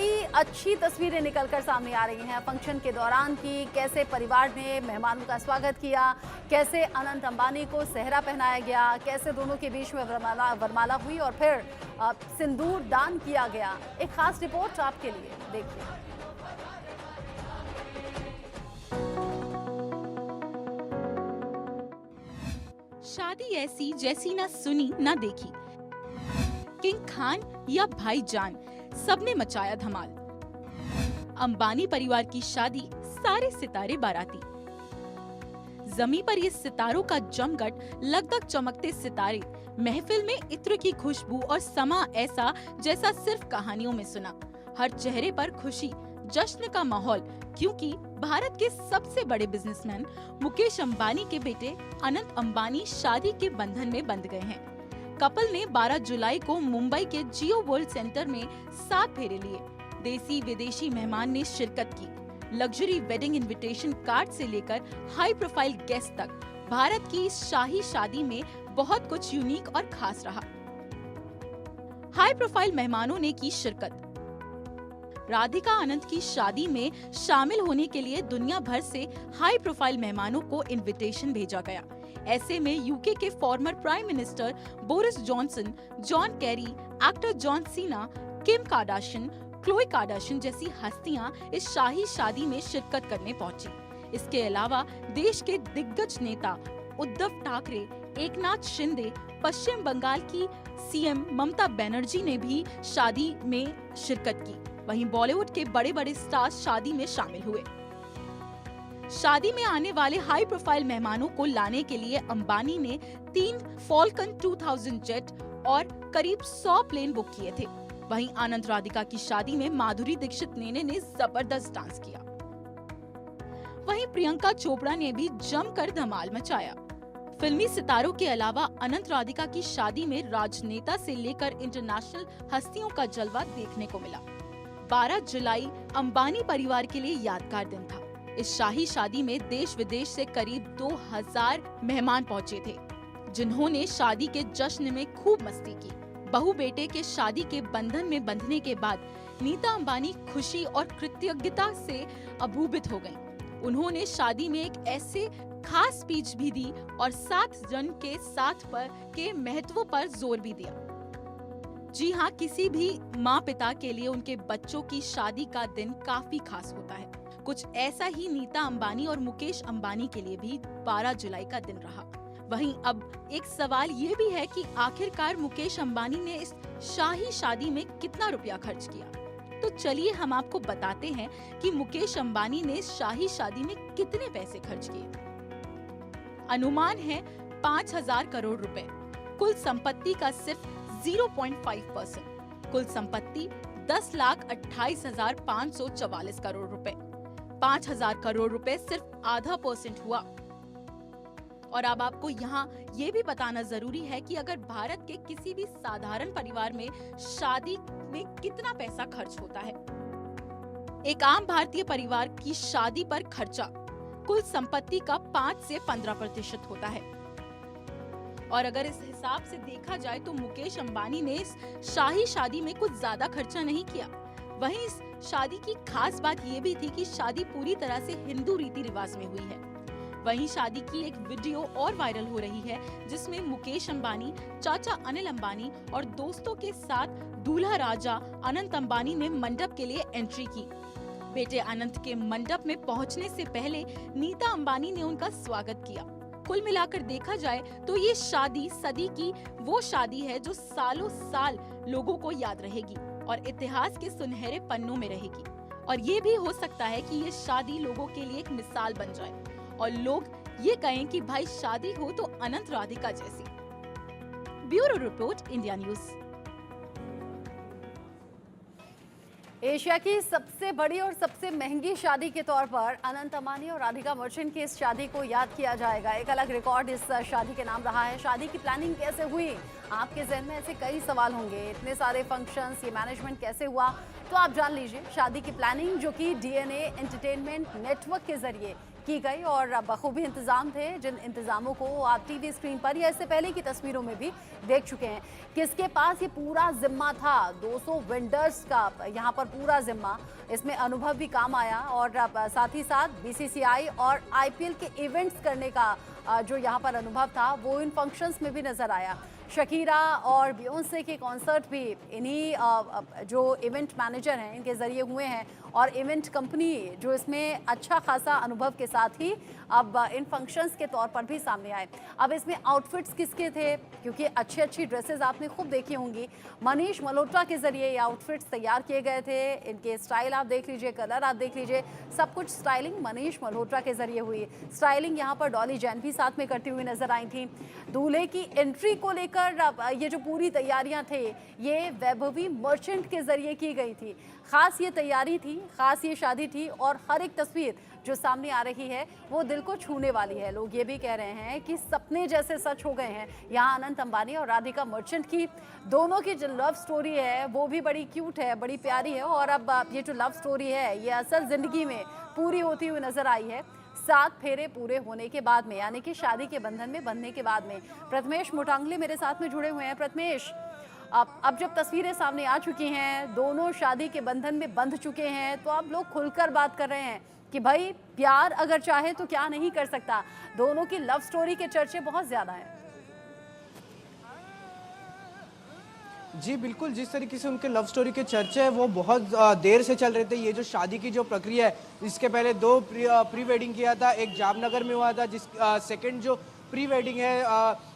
कई अच्छी तस्वीरें निकलकर सामने आ रही हैं फंक्शन के दौरान की। कैसे परिवार ने मेहमानों का स्वागत किया, कैसे अनंत अंबानी को सेहरा पहनाया गया, कैसे दोनों के बीच में वरमाला हुई और फिर सिंदूर दान किया गया। एक खास रिपोर्ट आपके लिए, देखिए। शादी ऐसी जैसी ना सुनी ना देखी। किंग खान या भाईजान, सबने मचाया धमाल। अंबानी परिवार की शादी, सारे सितारे बाराती। जमी पर ये सितारों का जमघट, लगभग चमकते सितारे, महफिल में इत्र की खुशबू और समा ऐसा जैसा सिर्फ कहानियों में सुना। हर चेहरे पर खुशी, जश्न का माहौल, क्योंकि भारत के सबसे बड़े बिजनेसमैन मुकेश अंबानी के बेटे अनंत अंबानी शादी के बंधन में बंध गए हैं। कपल ने 12 जुलाई को मुंबई के जियो वर्ल्ड सेंटर में 7 फेरे लिए। देसी विदेशी मेहमान ने शिरकत की। लग्जरी वेडिंग इनविटेशन कार्ड से लेकर हाई प्रोफाइल गेस्ट तक, भारत की इस शाही शादी में बहुत कुछ यूनिक और खास रहा। हाई प्रोफाइल मेहमानों ने की शिरकत। राधिका आनंद की शादी में शामिल होने के लिए दुनिया भर से हाई प्रोफाइल मेहमानों को इनविटेशन भेजा गया। ऐसे में यूके के former prime minister Boris Johnson, John Kerry, actor John Cena, Kim Kardashian, Chloe Kardashian जैसी हस्तियां इस शाही शादी में शिरकत करने पहुंची। इसके अलावा देश के दिग्गज नेता उद्धव ठाकरे, एकनाथ शिंदे, पश्चिम बंगाल की सीएम ममता बनर्जी ने भी शादी में शिरकत की। वहीं बॉलीवुड के बड़े-बड़े स्टार्स शादी में शामिल हुए। शादी में आने वाले हाई प्रोफाइल मेहमानों को लाने के लिए अंबानी ने 3 फॉल्कन 2000 जेट और करीब 100 प्लेन बुक किए थे। वहीं आनंद राधिका की शादी में माधुरी दीक्षित ने जबरदस्त डांस किया। वहीं प्रियंका चोपड़ा ने भी जमकर धमाल मचाया। फिल्मी सितारों के अलावा अनंत राधिका की शादी में राजनेता से लेकर इंटरनेशनल हस्तियों का जलवा देखने को मिला। 12 जुलाई अंबानी परिवार के लिए यादगार दिन था। इस शाही शादी में देश विदेश से करीब 2000 मेहमान पहुंचे थे, जिन्होंने शादी के जश्न में खूब मस्ती की। बहू बेटे के शादी के बंधन में बंधने के बाद नीता अंबानी खुशी और कृतज्ञता से अभिभूत हो गईं। उन्होंने शादी में एक ऐसे खास स्पीच भी दी और 7 जन के साथ पर के महत्व पर जोर भी दिया। जी हाँ, किसी भी माँ पिता के लिए उनके बच्चों की शादी का दिन काफी खास होता है। कुछ ऐसा ही नीता अंबानी और मुकेश अंबानी के लिए भी 12 जुलाई का दिन रहा। वहीं अब एक सवाल ये भी है कि आखिरकार मुकेश अंबानी ने इस शाही शादी में कितना रुपया खर्च किया। तो चलिए हम आपको बताते हैं कि मुकेश अंबानी ने इस शाही शादी में कितने पैसे खर्च किए। अनुमान है 5000 करोड़ रुपए। कुल संपत्ति का सिर्फ 0.5%। कुल संपत्ति 10,28,544 करोड़ रुपए। 5000 करोड़ रुपए सिर्फ आधा % हुआ। और अब आपको यहाँ ये भी बताना जरूरी है कि अगर भारत के किसी भी साधारण परिवार में शादी में कितना पैसा खर्च होता है। एक आम भारतीय परिवार की शादी पर खर्चा कुल संपत्ति का 5 से 15% होता है। और अगर इस हिसाब से देखा जाए तो मुकेश अंबानी ने इस शाही शादी में कुछ ज्यादा खर्चा नहीं किया। वहीं इस शादी की खास बात ये भी थी कि शादी पूरी तरह से हिंदू रीति रिवाज में हुई है। वहीं शादी की एक वीडियो और वायरल हो रही है, जिसमें मुकेश अंबानी, चाचा अनिल अंबानी और दोस्तों के साथ दूल्हा राजा अनंत अंबानी ने मंडप के लिए एंट्री की। बेटे अनंत के मंडप में पहुंचने से पहले नीता अंबानी ने उनका स्वागत किया। कुल मिलाकर देखा जाए तो ये शादी सदी की वो शादी है जो सालों साल लोगों को याद रहेगी और इतिहास के सुनहरे पन्नों में रहेगी। और ये भी हो सकता है कि ये शादी लोगों के लिए एक मिसाल बन जाए और लोग ये कहें कि भाई शादी हो तो अनंत राधिका जैसी। Bureau report, India news. Asia की सबसे बड़ी और सबसे महंगी शादी के तौर पर अनंत अंबानी और राधिका मर्चेंट की इस शादी को याद किया जाएगा। एक अलग रिकॉर्ड इस शादी के नाम रहा है। शादी की प्लानिंग कैसे हुई? आपके जहन में ऐसे कई सवाल होंगे। इतने सारे फंक्शंस, ये मैनेजमेंट कैसे हुआ? तो आप जान लीजिए शादी की प्लानिंग जो कि DNA एंटरटेनमेंट नेटवर्क के जरिए की गई और बखूबी इंतजाम थे, जिन इंतजामों को आप टीवी स्क्रीन पर या इससे पहले की तस्वीरों में भी देख चुके हैं। किसके पास ये पूरा जिम्मा था? 200 वेंडर्स का यहाँ पर पूरा जिम्मा। इसमें अनुभव भी काम आया और साथ ही साथ बीसीसीआई और आईपीएल के इवेंट्स करने का जो यहाँ पर अनुभव था वो इन फंक्शंस में भी नजर आया। शकीरा और बियोंसे के कॉन्सर्ट भी इन्हीं जो इवेंट मैनेजर हैं इनके ज़रिए हुए हैं और इवेंट कंपनी जो इसमें अच्छा खासा अनुभव के साथ ही अब इन फंक्शंस के तौर पर भी सामने आए। अब इसमें आउटफिट्स किसके थे? क्योंकि अच्छी अच्छी ड्रेसेस आपने खूब देखी होंगी। मनीष मल्होत्रा के ज़रिए ये आउटफिट्स तैयार किए गए थे। इनके स्टाइल आप देख लीजिए, कलर आप देख लीजिए, सब कुछ स्टाइलिंग मनीष मल्होत्रा के ज़रिए हुई। स्टाइलिंग यहाँ पर डॉली जैन भी साथ में करती हुई नजर आई थी। दूल्हे की एंट्री को लेकर ये जो पूरी तैयारियां थे ये वैभवी मर्चेंट के जरिए की गई थी। खास ये तैयारी थी, खास ये शादी थी और हर एक तस्वीर जो सामने आ रही है वो दिल को छूने वाली है। लोग ये भी कह रहे हैं कि सपने जैसे सच हो गए हैं। यहाँ अनंत अंबानी और राधिका मर्चेंट की दोनों की जो लव स्टोरी है वो भी बड़ी क्यूट है, बड़ी प्यारी है और अब ये जो लव स्टोरी है ये असल जिंदगी में पूरी होती हुई नजर आई है। 7 फेरे पूरे होने के बाद में, यानी कि शादी के बंधन में बंधने के बाद में। प्रथमेश मोटांगले मेरे साथ में जुड़े हुए हैं। प्रथमेश, अब जब तस्वीरें सामने आ चुकी हैं, दोनों शादी के बंधन में बंध चुके हैं, तो आप लोग खुलकर बात कर रहे हैं कि भाई प्यार अगर चाहे तो क्या नहीं कर सकता। दोनों की लव स्टोरी के चर्चे बहुत ज्यादा हैं। जी बिल्कुल, जिस तरीके से उनके लव स्टोरी के चर्चे हैं वो बहुत देर से चल रहे थे। ये जो शादी की जो प्रक्रिया है, इसके पहले 2 प्री वेडिंग किया था, एक जामनगर में हुआ था, जिस सेकंड जो प्री वेडिंग है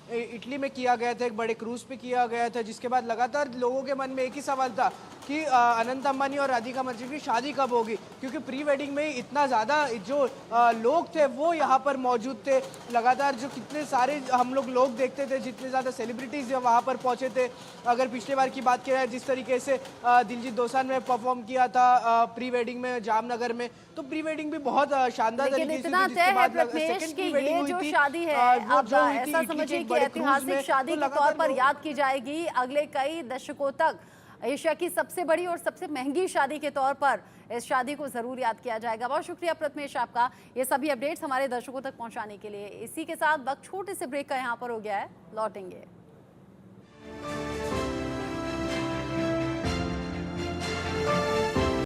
इटली में किया गया था, एक बड़े क्रूज पे किया गया था, जिसके बाद लगातार लोगों के मन में एक ही सवाल था कि अनंत अंबानी और राधिका मर्चेंट की शादी कब होगी, क्योंकि प्री वेडिंग में इतना ज़्यादा जो लोग थे वो यहाँ पर मौजूद थे। लगातार जो कितने सारे हम लोग देखते थे, जितने ज़्यादा सेलिब्रिटीज़ वहाँ पर पहुँचे थे। अगर पिछले बार की बात की जाए, जिस तरीके से दिलजीत दोसांझ ने परफॉर्म किया था प्री वेडिंग में जामनगर में, तो प्री वेडिंग भी बहुत शानदार तरीके से इतना तय है प्रथमेश कि ये जो शादी है अब ऐसा समझिए कि ऐतिहासिक शादी के तौर पर याद की जाएगी अगले कई दशकों तक। एशिया की सबसे बड़ी और सबसे महंगी शादी के तौर पर इस शादी को जरूर याद किया जाएगा। बहुत शुक्रिया प्रथमेश आपका ये सभी अपडेट्स हमारे दर्शकों तक पहुंचाने के लिए। इसी के साथ वक्त छोटे से ब्रेक का यहाँ पर हो गया है, लौटेंगे।